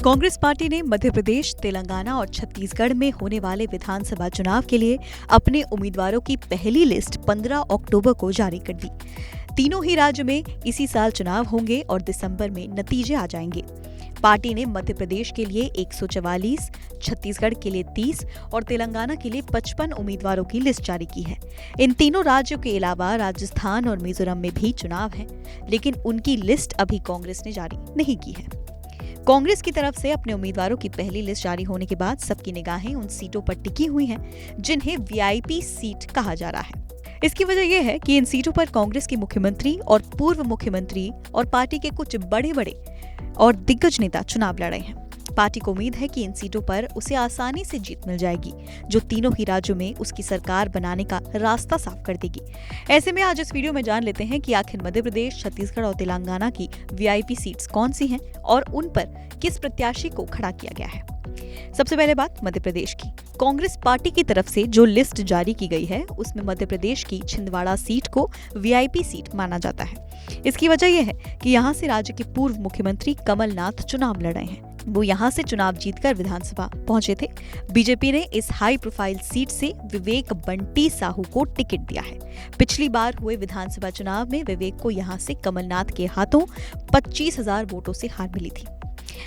Congress party ने मध्य प्रदेश, तेलंगाना और छत्तीसगढ़ में होने वाले विधानसभा चुनाव के लिए अपने उम्मीदवारों की पहली लिस्ट 15 अक्टूबर को जारी कर दी। तीनों ही राज्यों में इसी साल चुनाव होंगे और दिसंबर में नतीजे आ जाएंगे। पार्टी ने मध्य प्रदेश के लिए 144, छत्तीसगढ़ के लिए 30 और तेलंगाना के लिए 55 उम्मीदवारों की लिस्ट जारी की है। इन तीनों राज्यों के अलावा राजस्थान और मिजोरम में भी चुनाव है, लेकिन उनकी लिस्ट अभी कांग्रेस ने जारी नहीं की है। कांग्रेस की तरफ से अपने उम्मीदवारों की पहली लिस्ट जारी होने के बाद सबकी निगाहें उन सीटों पर टिकी हुई हैं जिन्हें वीआईपी सीट कहा जा रहा है। इसकी वजह यह है कि इन सीटों पर कांग्रेस के मुख्यमंत्री और पूर्व मुख्यमंत्री और पार्टी के कुछ बड़े और दिग्गज नेता चुनाव लड़ रहे हैं। पार्टी को उम्मीद है कि इन सीटों पर उसे आसानी से जीत मिल जाएगी, जो तीनों ही राज्यों में उसकी सरकार बनाने का रास्ता साफ कर देगी। ऐसे में आज इस वीडियो में जान लेते हैं कि आखिर मध्य प्रदेश, छत्तीसगढ़ और तेलंगाना की वीआईपी सीट्स कौन सी हैं और उन पर किस प्रत्याशी को खड़ा किया गया है। सबसे पहले बात मध्य प्रदेश की। कांग्रेस पार्टी की तरफ से जो लिस्ट जारी की गई है उसमें मध्य प्रदेश की छिंदवाड़ा सीट को वीआईपी सीट माना जाता है। इसकी वजह यह है कि यहाँ से राज्य के पूर्व मुख्यमंत्री कमलनाथ चुनाव लड़ रहे हैं। वो यहाँ से चुनाव जीतकर विधानसभा पहुंचे थे। बीजेपी ने इस हाई प्रोफाइल सीट से विवेक बंटी साहू को टिकट दिया है। पिछली बार हुए विधानसभा चुनाव में विवेक को यहाँ से कमलनाथ के हाथों 25,000 वोटों से हार मिली थी।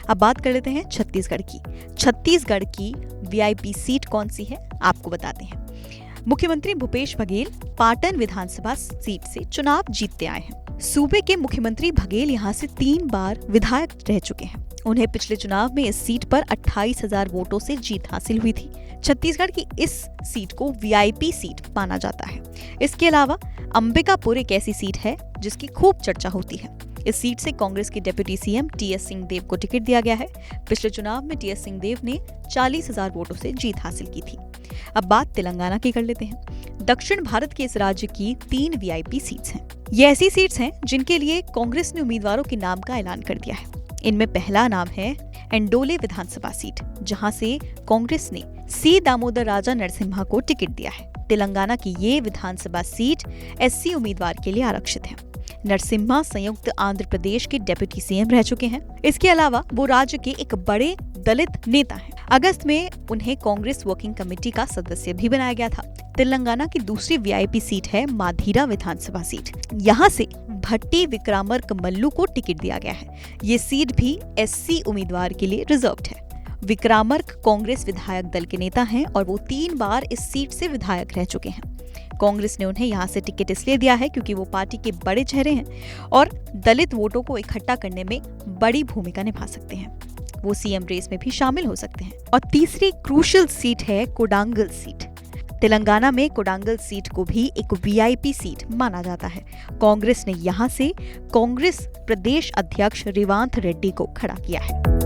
अब बात कर लेते हैं छत्तीसगढ़ की। छत्तीसगढ़ की वीआईपी सीट कौन सी है, आपको बताते हैं। मुख्यमंत्री भूपेश बघेल पाटन विधानसभा सीट से चुनाव जीतते आए हैं। सूबे के मुख्यमंत्री बघेल यहाँ से 3 बार विधायक रह चुके हैं। उन्हें पिछले चुनाव में इस सीट पर 28,000 वोटों से जीत हासिल हुई थी। छत्तीसगढ़ की इस सीट को वीआईपी सीट माना जाता है। इसके अलावा अंबिकापुर एक ऐसी सीट है जिसकी खूब चर्चा होती है। इस सीट से कांग्रेस के डिप्टी सीएम टीएस सिंहदेव को टिकट दिया गया है। पिछले चुनाव में टीएस सिंहदेव ने 40,000 वोटों से जीत हासिल की थी। अब बात तेलंगाना की कर लेते हैं। दक्षिण भारत के इस राज्य की 3 वीआईपी सीट्स हैं। ये ऐसी सीट्स हैं जिनके लिए कांग्रेस ने उम्मीदवारों के नाम का ऐलान कर दिया है। इनमें पहला नाम है एंडोले विधानसभा सीट, जहां से कांग्रेस ने सी दामोदर राजा नरसिम्हा को टिकट दिया है। तेलंगाना की ये विधानसभा सीट एससी उम्मीदवार के लिए आरक्षित है। नरसिम्हा संयुक्त आंध्र प्रदेश के डिप्टी सीएम रह चुके हैं। इसके अलावा वो राज्य के एक बड़े दलित नेता हैं। अगस्त में उन्हें कांग्रेस वर्किंग कमेटी का सदस्य भी बनाया गया था। तेलंगाना की दूसरी वीआईपी सीट है माधीरा विधानसभा सीट। यहाँ से भट्टी विक्रमार्क मल्लू को टिकट दिया गया है। ये सीट भी एससी उम्मीदवार के लिए रिजर्व्ड है। विक्रमार्क कांग्रेस विधायक दल के नेता हैं और वो 3 बार इस सीट से विधायक रह चुके हैं। कांग्रेस ने उन्हें यहाँ से टिकट इसलिए दिया है क्योंकि वो पार्टी के बड़े चेहरे हैं और दलित वोटों को इकट्ठा करने में बड़ी भूमिका निभा सकते हैं। वो सीएम रेस में भी शामिल हो सकते हैं। और तीसरी क्रूशियल सीट है कोडांगल सीट। तेलंगाना में कोडांगल सीट को भी एक वीआईपी सीट माना जाता है। कांग्रेस ने यहाँ से कांग्रेस प्रदेश अध्यक्ष रेवांत रेड्डी को खड़ा किया है।